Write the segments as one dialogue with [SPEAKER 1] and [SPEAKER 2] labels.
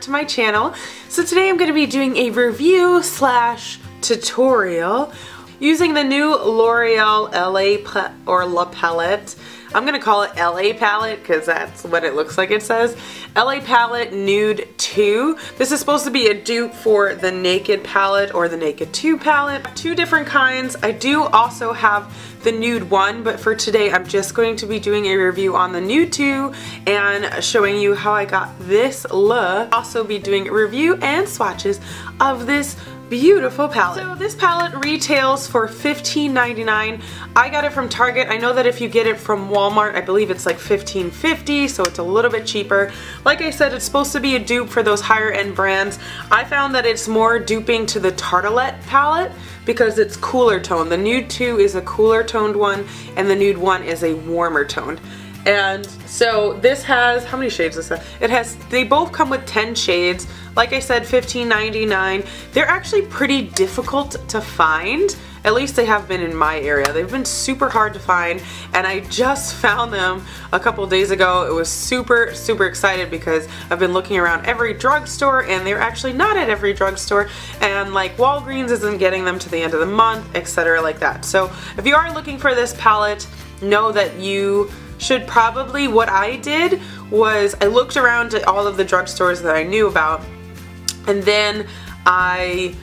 [SPEAKER 1] to my channel. So today I'm going to be doing a review slash tutorial using the new L'Oreal La palette. I'm going to call it LA palette because that's what it looks like it says. LA palette Nude 2. This is supposed to be a dupe for the Naked palette or the Naked 2 palette. Two different kinds. I do also have the Nude 1, but for today I'm just going to be doing a review on the Nude 2 and showing you how I got this look. I'll also be doing a review and swatches of this beautiful palette. So this palette retails for $15.99. I got it from Target. I know that if you get it from Walmart, I believe it's like $15.50, so it's a little bit cheaper. Like I said, it's supposed to be a dupe for those higher end brands. I found that it's more duping to the Tartelette palette because it's cooler toned. The Nude 2 is a cooler toned one and the Nude 1 is a warmer toned. And so this has, how many shades does this have? They both come with 10 shades. Like I said, $15.99. They're actually pretty difficult to find. At least they have been in my area. They've been super hard to find, and I just found them a couple days ago. It was super excited because I've been looking around every drugstore and they're actually not at every drugstore, and like Walgreens isn't getting them to the end of the month, etc. like that. So if you are looking for this palette, know that you should probably, what I did was I looked around at all of the drugstores that I knew about, and then I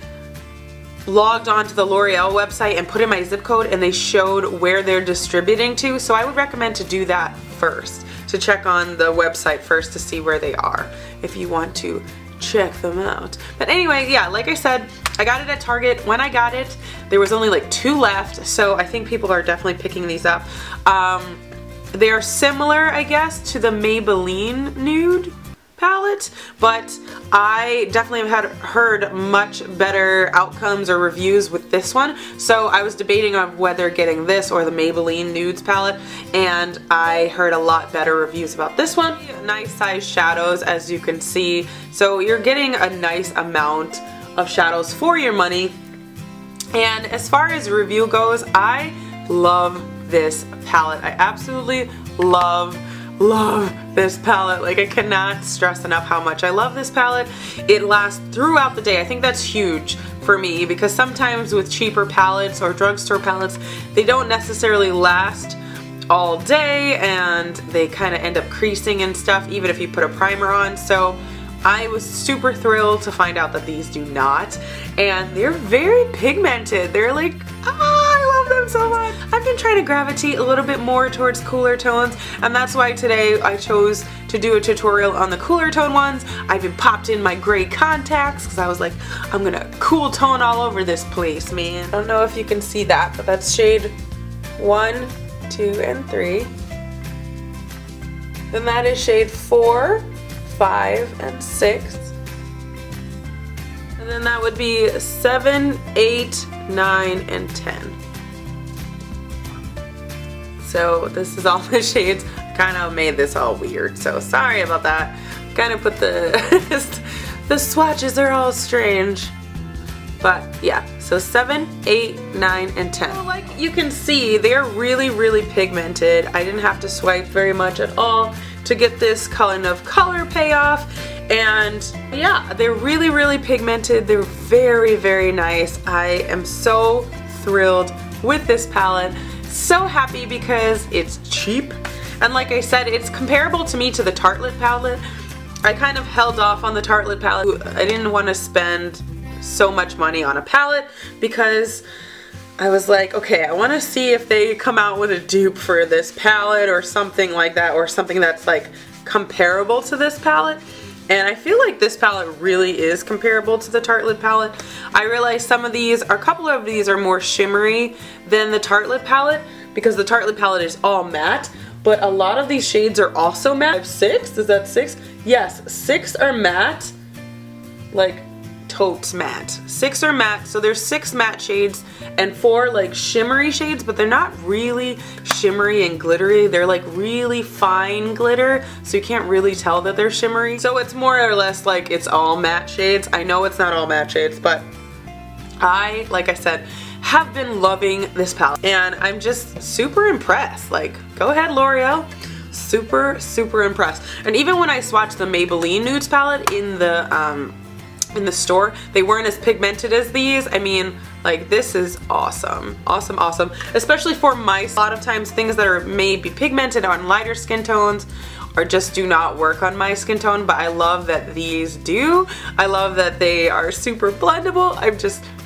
[SPEAKER 1] logged onto the L'Oreal website and put in my zip code, and they showed where they're distributing to. So I would recommend to do that first, to check on the website first to see where they are if you want to check them out. But anyway, yeah, like I said, I got it at Target. When I got it, there was only like 2 left, so I think people are definitely picking these up. They are similar, I guess, to the Maybelline Nude palette, but I definitely have heard much better outcomes or reviews with this one. So I was debating on whether getting this or the Maybelline Nudes palette, and I heard a lot better reviews about this one. Nice size shadows, as you can see. So you're getting a nice amount of shadows for your money. And as far as review goes, I love this palette. I absolutely love this palette. Like, I cannot stress enough how much I love this palette. It lasts throughout the day. I think that's huge for me because sometimes with cheaper palettes or drugstore palettes, they don't necessarily last all day and they kind of end up creasing and stuff even if you put a primer on. So I was super thrilled to find out that these do not, and they're very pigmented. They're like, I love them so much. I've been trying to gravitate a little bit more towards cooler tones, and that's why today I chose to do a tutorial on the cooler tone ones. I've been popped in my gray contacts because I was like, I'm gonna cool tone all over this place, man. I don't know if you can see that, but that's shade 1, 2, and 3. Then that is shade 4, 5, and 6. And then that would be 7, 8, 9, and 10. So this is all the shades. I kind of made this all weird, so sorry about that. Kind of put the swatches are all strange. But yeah, so 7, 8, 9, and 10. So like you can see, they're really pigmented. I didn't have to swipe very much at all to get this kind of color payoff. And yeah, they're really pigmented. They're very nice. I am so thrilled with this palette. So happy because it's cheap. And like I said, it's comparable to me to the Tartelette palette. I kind of held off on the Tartelette palette. I didn't want to spend so much money on a palette because I was like, okay, I want to see if they come out with a dupe for this palette or something like that, or something that's like comparable to this palette. And I feel like this palette really is comparable to the Tartelette palette. I realize some of these, or a couple of these, are more shimmery than the Tartelette palette because the Tartelette palette is all matte, but a lot of these shades are also matte. I have 6, is that 6? Yes, 6 are matte, like totes matte. 6 are matte, so there's 6 matte shades and 4 like shimmery shades, but they're not really shimmery and glittery. They're like really fine glitter, so you can't really tell that they're shimmery. So it's more or less like it's all matte shades. I know it's not all matte shades, but I, like I said, have been loving this palette and I'm just super impressed. Like, go ahead L'Oreal, super, super impressed. And even when I swatched the Maybelline Nudes palette in the store, they weren't as pigmented as these. I mean, like, this is awesome. Awesome, awesome. Especially for my, a lot of times things that are maybe pigmented on lighter skin tones or just do not work on my skin tone, but I love that these do. I love that they are super blendable.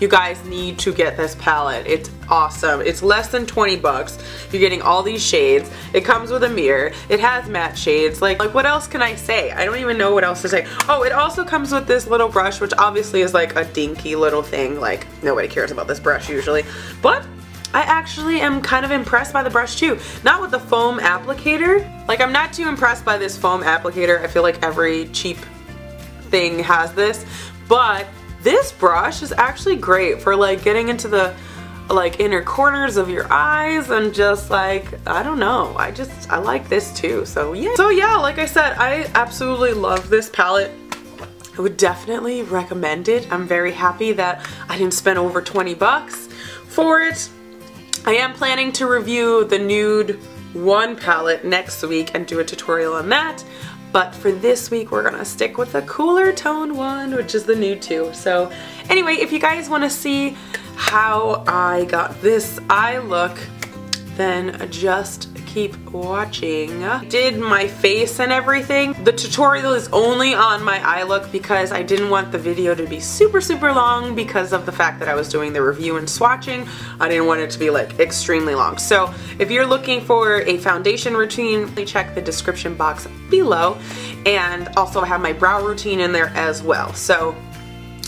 [SPEAKER 1] You guys need to get this palette. It's awesome. It's less than 20 bucks. You're getting all these shades. It comes with a mirror. It has matte shades. Like what else can I say? I don't even know what else to say. Oh, it also comes with this little brush, which obviously is like a dinky little thing. Like, nobody cares about this brush usually, but I actually am kind of impressed by the brush too. Not with the foam applicator. Like, I'm not too impressed by this foam applicator. I feel like every cheap thing has this, but this brush is actually great for like getting into the like inner corners of your eyes and just like, I don't know, I like this too. So yeah, like I said, I absolutely love this palette. I would definitely recommend it. I'm very happy that I didn't spend over 20 bucks for it. I am planning to review the Nude 1 palette next week and do a tutorial on that. But for this week, we're gonna stick with the cooler tone one, which is the Nude 2. So anyway, if you guys wanna see how I got this eye look, then just keep watching. Did my face and everything. The tutorial is only on my eye look because I didn't want the video to be super, super long because of the fact that I was doing the review and swatching. I didn't want it to be like extremely long. So if you're looking for a foundation routine, please check the description box below. And also I have my brow routine in there as well. So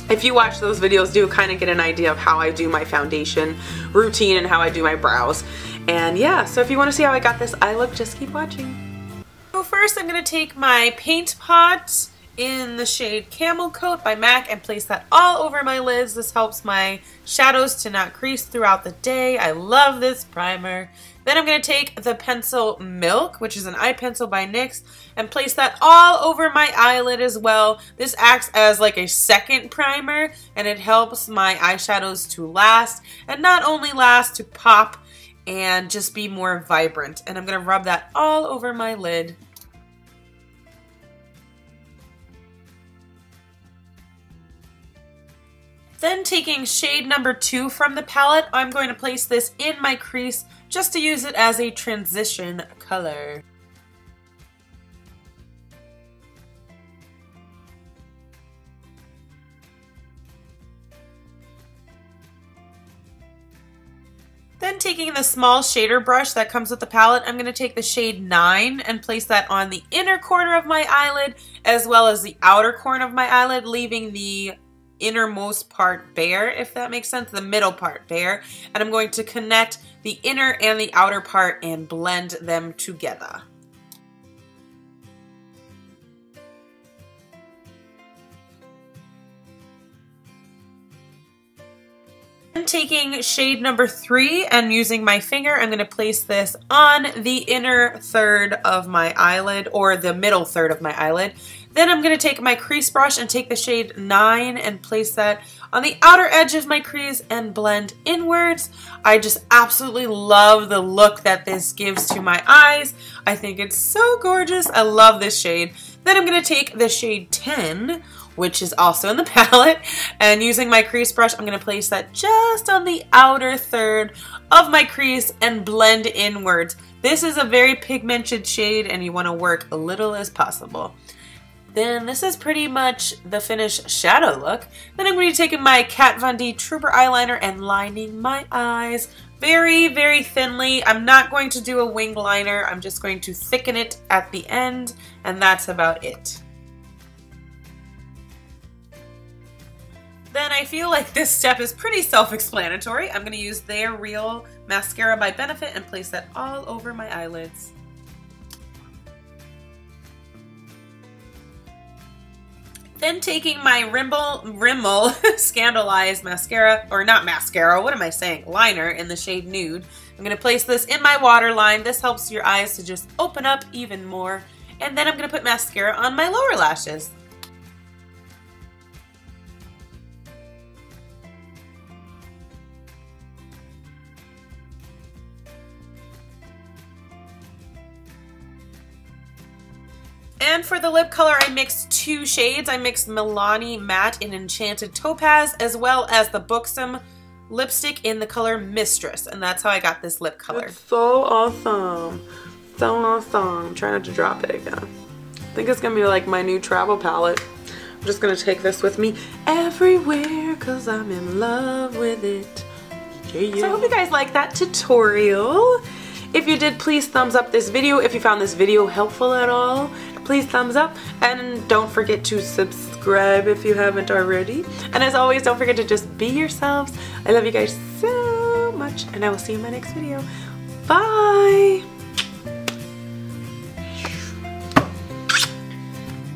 [SPEAKER 1] if you watch those videos, do kind of get an idea of how I do my foundation routine and how I do my brows. And yeah, so if you want to see how I got this eye look, just keep watching. So first I'm going to take my paint pot in the shade Camel Coat by MAC and place that all over my lids. This helps my shadows to not crease throughout the day. I love this primer. Then I'm going to take the pencil Milk, which is an eye pencil by NYX, and place that all over my eyelid as well. This acts as like a second primer, and it helps my eyeshadows to last, and not only last, to pop and just be more vibrant. And I'm going to rub that all over my lid. Then taking shade number 2 from the palette, I'm going to place this in my crease just to use it as a transition color. Then taking the small shader brush that comes with the palette, I'm going to take the shade 9 and place that on the inner corner of my eyelid as well as the outer corner of my eyelid, leaving the innermost part bare, if that makes sense, the middle part bare. And I'm going to connect the inner and the outer part and blend them together. Taking shade number 3 and using my finger, I'm going to place this on the inner third of my eyelid, or the middle third of my eyelid. Then I'm going to take my crease brush and take the shade 9 and place that on the outer edge of my crease and blend inwards. I just absolutely love the look that this gives to my eyes. I think it's so gorgeous. I love this shade. Then I'm going to take the shade 10, which is also in the palette, and using my crease brush, I'm going to place that just on the outer third of my crease and blend inwards. This is a very pigmented shade and you want to work a little as possible. Then this is pretty much the finished shadow look. Then I'm going to be taking my Kat Von D Trooper eyeliner and lining my eyes very, very thinly. I'm not going to do a wing liner. I'm just going to thicken it at the end, and that's about it. Then I feel like this step is pretty self-explanatory. I'm going to use their Real Mascara by Benefit and place that all over my eyelids. Then taking my Rimmel Scandalized mascara, or not mascara, what am I saying? Liner in the shade Nude. I'm going to place this in my waterline. This helps your eyes to just open up even more. And then I'm going to put mascara on my lower lashes. And for the lip color, I mixed 2 shades. I mixed Milani Matte in Enchanted Topaz, as well as the Buxom lipstick in the color Mistress. And that's how I got this lip color.
[SPEAKER 2] It's so awesome. So awesome. I'm trying not to drop it again. I think it's gonna be like my new travel palette. I'm just gonna take this with me everywhere because I'm in love with it. Yeah.
[SPEAKER 1] So I hope you guys like that tutorial. If you did, please thumbs up this video. If you found this video helpful at all, please thumbs up. And don't forget to subscribe if you haven't already. And as always, don't forget to just be yourselves. I love you guys so much, and I will see you in my next video. Bye!